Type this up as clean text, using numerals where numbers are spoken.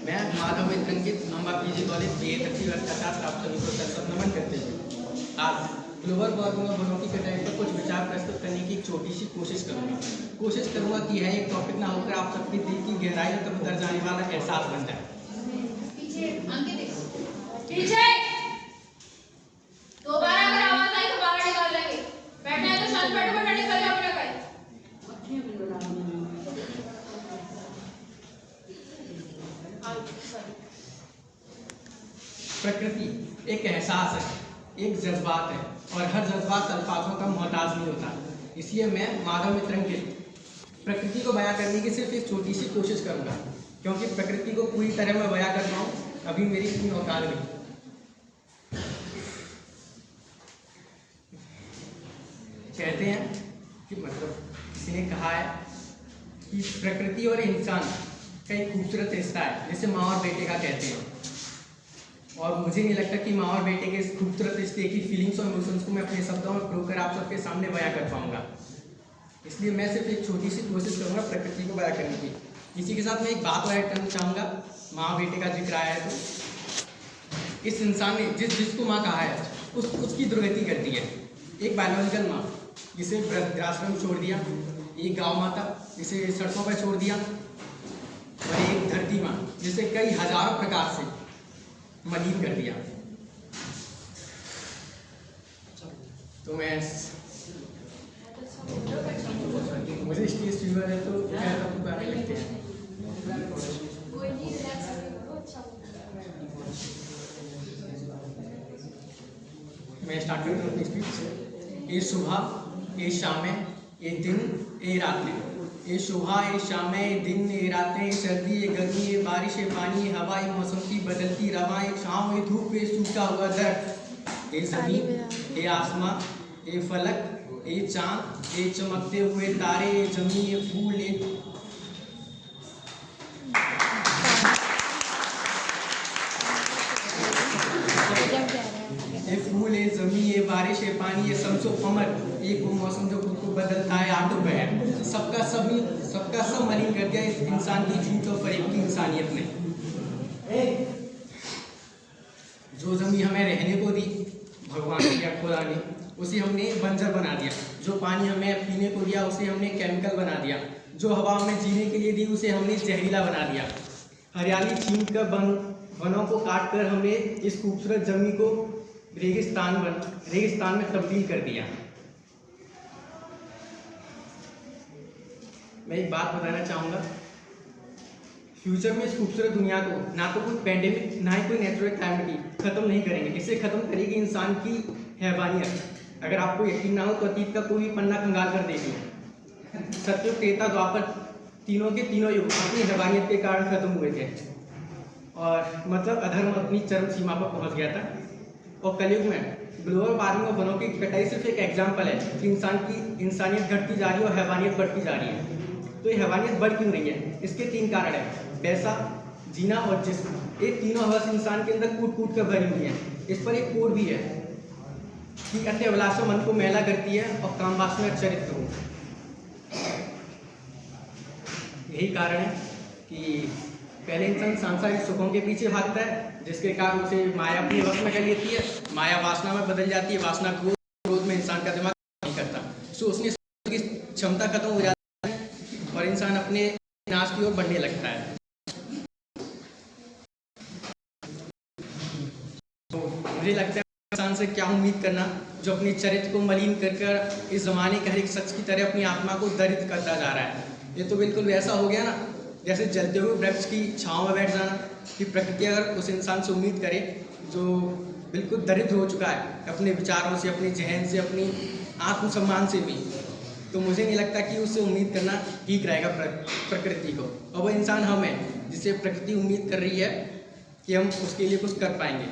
मैं माधव मित्र अंकित Amba PG college BA 30 वर्ष का छात्र आप सभी को सर नमन करते हुए आज ग्लोबल वार्मिंग और वनों की कटाई पर कुछ विचार प्रस्तुत करने की एक छोटी सी कोशिश करूंगा कि यह एक टॉपिक ना होकर आप सबके दिल की गहराई तक उतर जाने वाला एहसास बन जाए। दोबारा अगर आवाज आई तो बाहर निकाल देंगे। बैठना है तो शांत बैठो वरना निकल जाओ अपना कहीं। प्रकृति एक एहसास है, एक जज्बात है और हर जज्बात अल्फाजों का मोहताज नहीं होता। इसलिए मैं माधव मित्र अंकित प्रकृति को बयां करने की सिर्फ एक छोटी सी कोशिश करूंगा, क्योंकि प्रकृति को पूरी तरह मैं बयां कर पाऊं अभी मेरी इतनी औकात नहीं। कहते हैं कि किसी ने कहा है कि प्रकृति और इंसान का एक खूबसूरत रिश्ता है, जिसे माँ और बेटे का कहते हैं। और मुझे नहीं लगता कि माँ और बेटे के इस खूबसूरत रिश्ते की फीलिंग्स और इमोशंस को मैं अपने शब्दों में प्रूव कर आप सबके सामने बयां कर पाऊंगा। इसलिए मैं सिर्फ एक छोटी सी कोशिश करूंगा प्रकृति को बयां करने की। इसी के साथ मैं एक बात और ऐड करना चाहूँगा। माँ बेटे का जिक्र आया है तो इस इंसान ने जिसको माँ कहा है उसकी दुर्गति करती है। एक बायोलॉजिकल माँ जिसे वृद्धाश्रम छोड़ दिया, एक गाँव माता जिसे सड़कों पर छोड़ दिया, और एक धरती माँ जिसे कई हजारों प्रकार से मलिन कर दिया। तो मैं मुझे स्टेज फीवर है तो गाने लगते हैं। मैं स्टार्ट करता हूँ अपनी स्पीच से। ये सुबह ये शामें ये दिन ये रातें, ये सुबह ये शामें ये दिन ये रातें, ये सर्दी ये गर्मी ये बारिश ये पानी ये हवा ये मौसम की बदलती रवा, ये छाँव ये धूप ये सूखा हुआ दर्द, ये ज़मीन ये आसमां ये फलक ये चाँद ये चमकते हुए तारे ये जमीन ये फूल ये फूल ये जमीन ये बारिश ये पानी ये शम्सो कमर, एक वो मौसम जो खुद को बदलता है आटो पे है, सबका सब मलिन कर दिया इस इंसान की झूठ और फरेब की इंसानियत ने। जो जमीन हमें रहने को दी भगवान या खुदा ने, उसे हमने बंजर बना दिया। जो पानी हमें पीने को दिया उसे हमने केमिकल बना दिया। जो हवा हमें जीने के लिए दी उसे हमने जहरीला बना दिया। हरियाली छीन कर वनों को काट कर हमने इस खूबसूरत जमीन को रेगिस्तान में तब्दील कर दिया। मैं एक बात बताना चाहूँगा, फ्यूचर में इस खूबसूरत दुनिया को ना तो कोई पैंडेमिक ना ही कोई नेचुरल कैलेमिटी खत्म नहीं करेंगे। इसे खत्म करेगी इंसान की हैवानियत। अगर आपको यकीन ना हो तो अतीत का कोई भी पन्ना कंगाल कर देखिए। सत्युग त्रेता द्वापर तीनों के तीनों युग अपनी हैवानियत के कारण खत्म हुए थे, और मतलब अधर्म अपनी चरम सीमा पर पहुंच गया था। और कलयुग में ग्लोबल वार्मिंग और वनों की कटाई सिर्फ एक एग्जाम्पल है कि इंसानियत घटती जा रही है और हैवानियत बढ़ती जा रही है। तो ये हैवानियत बढ़ क्यों रही है? इसके तीन कारण है: पैसा, जीना और जिस्म। ये तीनों हवस इंसान के अंदर कूट कूट कर भरी हुई है। इस पर एक कोड भी है कि अति अभिलाषा मन को मैला करती है और काम वासना चरित्र हो। यही कारण है कि पहले इंसान सांसारिक सुखों के पीछे भागता है, जिसके कारण उसे माया अपने वश में कर लेती है। माया वासना में बदल जाती है, वासना क्रोध में इंसान का दिमाग नहीं करता। सोचने की क्षमता खत्म हो जाती है और इंसान अपने विनाश की ओर बढ़ने लगता है। तो मुझे लगता है इंसान से क्या उम्मीद करना जो अपने चरित्र को मलिन कर इस जमाने के हर एक शख्स की तरह अपनी आत्मा को दरिद्र करता जा रहा है। ये तो बिल्कुल वैसा हो गया ना जैसे जलते हुए वृक्ष की छांव में बैठ जाना। कि प्रकृति अगर उस इंसान से उम्मीद करे जो बिल्कुल दरिद्र हो चुका है अपने विचारों से, अपने जहन से, अपनी आत्मसम्मान से भी, तो मुझे नहीं लगता कि उससे उम्मीद करना ठीक रहेगा प्रकृति को। और वो इंसान हम हैं जिसे प्रकृति उम्मीद कर रही है कि हम उसके लिए कुछ कर पाएंगे।